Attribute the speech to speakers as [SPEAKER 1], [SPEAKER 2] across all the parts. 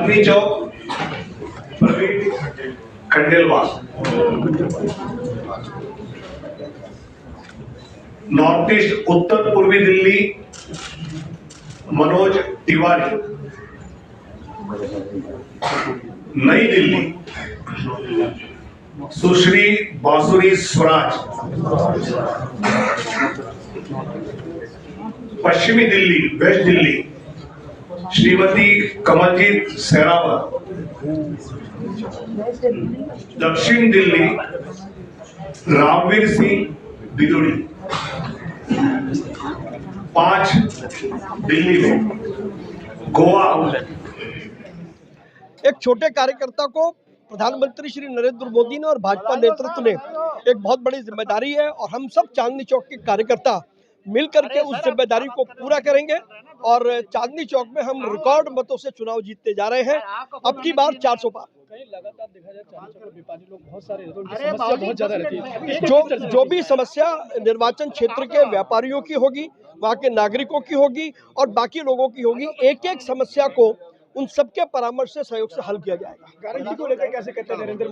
[SPEAKER 1] Chandni Chowk Praveen Khandelwal, north east उत्तर पूर्वी दिल्ली मनोज तिवारी, नई दिल्ली सुश्री बांसुरी स्वराज, पश्चिमी दिल्ली वेस्ट दिल्ली श्रीमती कमलजीत सहरावत, दक्षिण दिल्ली रामवीर सिंह बिदुड़ी। 5 दिल्ली में गोवा।
[SPEAKER 2] एक छोटे कार्यकर्ता को प्रधानमंत्री श्री नरेंद्र मोदी ने और भाजपा नेतृत्व ने एक बहुत बड़ी जिम्मेदारी है और हम सब चांदनी चौक के कार्यकर्ता मिलकर के उस जिम्मेदारी को पूरा करेंगे और चांदनी चौक में हम रिकॉर्ड मतों से चुनाव जीतते जा रहे हैं। अब की बार 400 पार।
[SPEAKER 3] लगातार देखा जाए चांदनी चौक में व्यापारी लोग बहुत सारे रहते हैं, उनकी समस्या बहुत ज्यादा रहती है।
[SPEAKER 2] जो भी समस्या निर्वाचन क्षेत्र के व्यापारियों की होगी, वहाँ के नागरिकों की होगी और बाकी लोगों की होगी, एक एक समस्या को उन सबके परामर्श से सहयोग से हल किया जाएगा।
[SPEAKER 3] गारंटी को लेकर कैसे कहते हैं नरेंद्र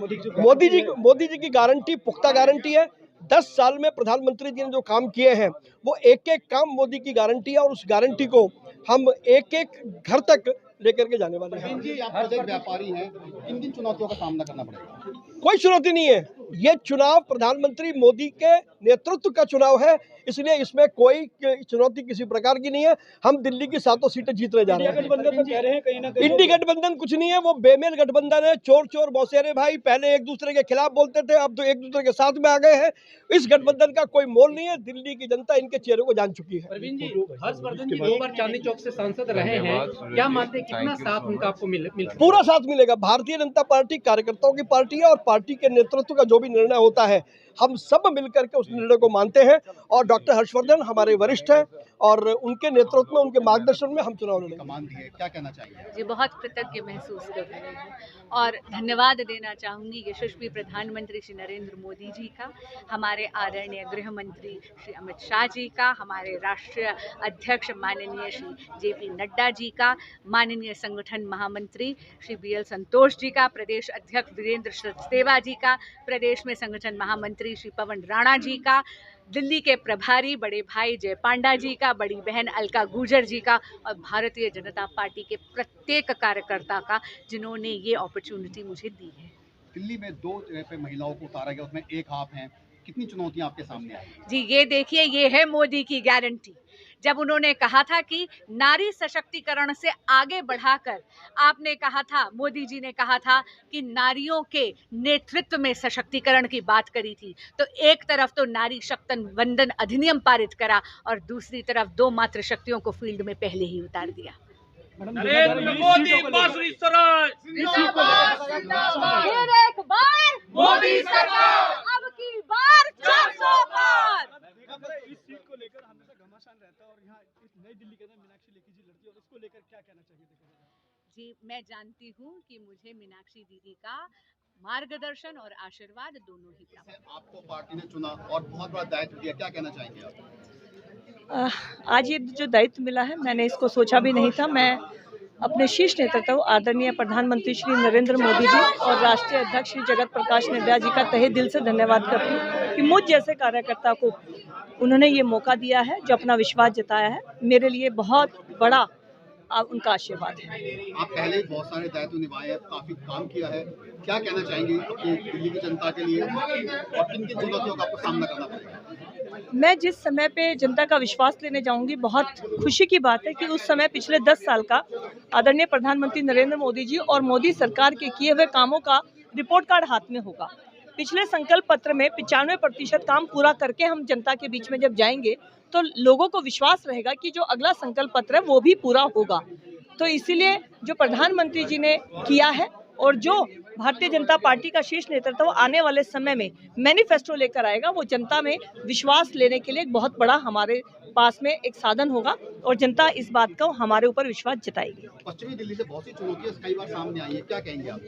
[SPEAKER 2] मोदी जी की गारंटी पुख्ता गारंटी है। 10 साल में प्रधानमंत्री जी ने जो काम किए हैं वो एक एक काम मोदी की गारंटी है और उस गारंटी को हम एक एक घर तक लेकर के जाने वाले हैं।
[SPEAKER 4] जी, आप एक व्यापारी हैं, किन किन चुनौतियों का सामना करना पड़ेगा?
[SPEAKER 2] कोई चुनौती नहीं है। ये चुनाव प्रधानमंत्री मोदी के नेतृत्व का चुनाव है, इसलिए इसमें कोई चुनौती किसी प्रकार की नहीं है। हम दिल्ली की 7 सीटें जीतने जा रहे हैं।
[SPEAKER 3] गठबंधन तो कह रहे हैं कहीं ना कहीं
[SPEAKER 2] इंडी गठबंधन कुछ नहीं है, वो बेमेल गठबंधन है। चोर चोर मौसेरे भाई पहले एक दूसरे के खिलाफ बोलते थे, अब तो एक दूसरे के साथ में आ गए हैं। इस गठबंधन का कोई मोल नहीं है। दिल्ली की जनता इनके चेहरे को जान चुकी है।
[SPEAKER 5] प्रवीण जी, हर्षवर्धन जी 2 बार चांदनी चौक से सांसद रहे हैं, क्या मानते हैं कितना साथ उनका आपको मिल
[SPEAKER 2] पूरा साथ मिलेगा। भारतीय जनता पार्टी कार्यकर्ताओं की पार्टी है और पार्टी के नेतृत्व का जो भी निर्णय होता है हम सब मिलकर के उस निर्णय को मानते हैं और डॉक्टर हर्षवर्धन हमारे वरिष्ठ हैं और उनके नेतृत्व में, उनके मार्गदर्शन में हम चुनाव लड़ेंगे।
[SPEAKER 4] कमान दी है, क्या कहना चाहिए?
[SPEAKER 6] जी, बहुत कृतज्ञ महसूस कर रही हूँ और धन्यवाद देना चाहूँगी यशस्वी प्रधानमंत्री श्री नरेंद्र मोदी जी का, हमारे आदरणीय गृह मंत्री श्री अमित शाह जी का, हमारे राष्ट्रीय अध्यक्ष माननीय श्री JP नड्डा जी का, माननीय संगठन महामंत्री श्री BL संतोष जी का, प्रदेश अध्यक्ष वीरेंद्र सचदेवा जी का, प्रदेश में संगठन महामंत्री श्री पवन राणा जी का, दिल्ली के प्रभारी बड़े भाई जय पांडा जी का, बड़ी बहन अलका गुर्जर जी का और भारतीय जनता पार्टी के प्रत्येक कार्यकर्ता का जिन्होंने ये अपॉर्चुनिटी मुझे दी है।
[SPEAKER 4] दिल्ली में 2 जगह पे महिलाओं को उतारा गया, उसमें एक आप हैं, कितनी चुनौतियां आपके सामने आई?
[SPEAKER 6] जी, ये देखिए, ये है मोदी की गारंटी। जब उन्होंने कहा था कि नारी सशक्तिकरण से आगे बढ़ाकर, आपने कहा था, मोदी जी ने कहा था कि नारियों के नेतृत्व में सशक्तिकरण की बात करी थी, तो एक तरफ तो नारी शक्ति वंदन अधिनियम पारित करा और दूसरी तरफ 2 मातृशक्तियों को फील्ड में पहले ही उतार दिया।
[SPEAKER 5] नरेंद्र मोदी बांसुरी स्वराज,
[SPEAKER 6] फिर एक बार मोदी सरकार, अब की बार 400 पार।
[SPEAKER 3] इस सीट को लेकर हमेशा घमासान रहता है और यहाँ इस नई दिल्ली के अंदर मीनाक्षी लेखी जी लड़ती है और इसको लेकर क्या कहना चाहिए?
[SPEAKER 6] जी, मैं जानती हूँ कि मुझे मीनाक्षी दीदी का मार्गदर्शन और आशीर्वाद दोनों ही प्राप्त।
[SPEAKER 4] आपको पार्टी ने चुना और बहुत बड़ा दायित्व दिया, क्या कहना चाहेंगे आप?
[SPEAKER 7] आज ये जो दायित्व मिला है, मैंने इसको सोचा भी नहीं था। मैं अपने शीर्ष नेतृत्व आदरणीय प्रधानमंत्री श्री नरेंद्र मोदी जी और राष्ट्रीय अध्यक्ष श्री जगत प्रकाश नड्डा जी का तहे दिल से धन्यवाद करती हूँ कि मुझ जैसे कार्यकर्ता को उन्होंने ये मौका दिया है, जो अपना विश्वास जताया है। मेरे लिए बहुत बड़ा उनका आशीर्वाद है।
[SPEAKER 4] आप पहले ही बहुत सारे दायित्व निभाए हैं, काफी काम किया है, क्या कहना चाहेंगे अपनी दिल्ली की जनता के लिए और किन किन चुनौतियों का आपको सामना करना पड़ेगा?
[SPEAKER 7] मैं जिस समय पे जनता का विश्वास लेने जाऊंगी, बहुत खुशी की बात है कि उस समय पिछले 10 साल का आदरणीय प्रधानमंत्री नरेंद्र मोदी जी और मोदी सरकार के किए हुए कामों का रिपोर्ट कार्ड हाथ में होगा। पिछले संकल्प पत्र में 95% काम पूरा करके हम जनता के बीच में जब जाएंगे तो लोगों को विश्वास रहेगा कि जो अगला संकल्प पत्र है वो भी पूरा होगा। तो इसीलिए जो प्रधानमंत्री जी ने किया है और जो भारतीय जनता पार्टी का शीर्ष नेतृत्व आने वाले समय में मैनिफेस्टो लेकर आएगा, वो जनता में विश्वास लेने के लिए एक बहुत बड़ा हमारे पास में एक साधन होगा और जनता इस बात का हमारे ऊपर विश्वास जताएगी।
[SPEAKER 4] पश्चिमी दिल्ली से बहुत सी चुनौतियां कई बार सामने आई है, क्या कहेंगे आप?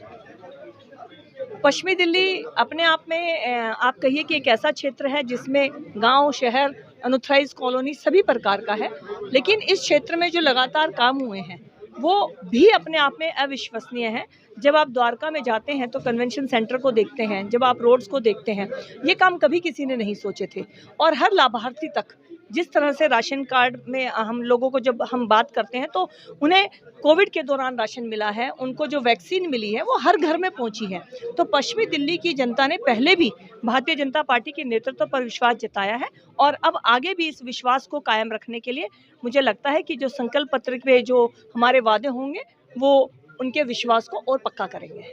[SPEAKER 7] पश्चिमी दिल्ली अपने आप में आप कहिए कि एक ऐसा क्षेत्र है जिसमें गांव, शहर, अनऑथराइज्ड कॉलोनी सभी प्रकार का है, लेकिन इस क्षेत्र में जो लगातार काम हुए हैं वो भी अपने आप में अविश्वसनीय है। जब आप द्वारका में जाते हैं तो कन्वेंशन सेंटर को देखते हैं, जब आप रोड्स को देखते हैं, ये काम कभी किसी ने नहीं सोचे थे। और हर लाभार्थी तक जिस तरह से राशन कार्ड में हम लोगों को जब हम बात करते हैं तो उन्हें कोविड के दौरान राशन मिला है, उनको जो वैक्सीन मिली है वो हर घर में पहुंची है। तो पश्चिमी दिल्ली की जनता ने पहले भी भारतीय जनता पार्टी के नेतृत्व पर विश्वास जताया है और अब आगे भी इस विश्वास को कायम रखने के लिए मुझे लगता है कि जो संकल्प पत्र पे जो हमारे वादे होंगे वो उनके विश्वास को और पक्का करेंगे।